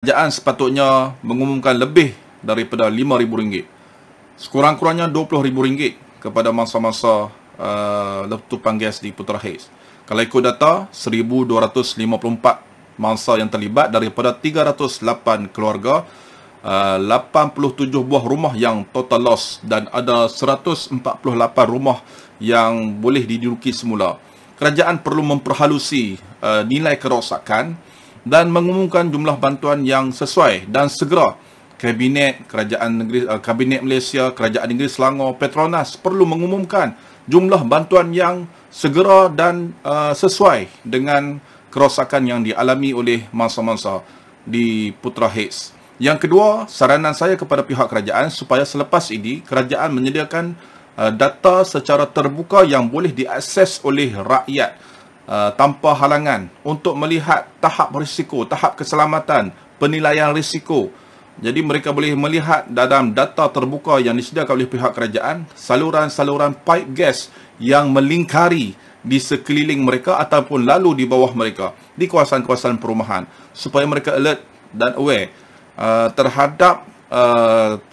Kerajaan sepatutnya mengumumkan lebih daripada RM5,000. Sekurang-kurangnya RM20,000 kepada masa-masa letupan gas di Putra Heights. Kalau ikut data, 1,254 mangsa yang terlibat daripada 308 keluarga, 87 buah rumah yang total loss dan ada 148 rumah yang boleh diduduki semula. Kerajaan perlu memperhalusi nilai kerosakan dan mengumumkan jumlah bantuan yang sesuai dan segera. Kabinet Kerajaan Negeri, Kabinet Malaysia, Kerajaan Negeri Selangor, Petronas perlu mengumumkan jumlah bantuan yang segera dan sesuai dengan kerosakan yang dialami oleh mangsa-mangsa di Putra Heights. Yang kedua, saranan saya kepada pihak kerajaan supaya selepas ini kerajaan menyediakan data secara terbuka yang boleh diakses oleh rakyat tanpa halangan untuk melihat tahap risiko, tahap keselamatan, penilaian risiko. Jadi mereka boleh melihat dalam data terbuka yang disediakan oleh pihak kerajaan saluran-saluran pipe gas yang melingkari di sekeliling mereka ataupun lalu di bawah mereka di kawasan-kawasan perumahan, supaya mereka alert dan aware terhadap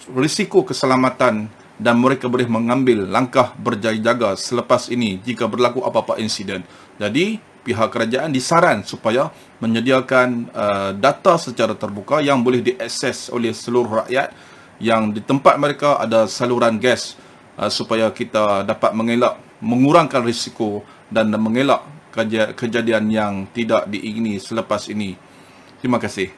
risiko keselamatan dan mereka boleh mengambil langkah berjaga-jaga selepas ini jika berlaku apa-apa insiden. Jadi, pihak kerajaan disaran supaya menyediakan data secara terbuka yang boleh diakses oleh seluruh rakyat yang di tempat mereka ada saluran gas, supaya kita dapat mengelak, mengurangkan risiko dan mengelak kejadian yang tidak diingini selepas ini. Terima kasih.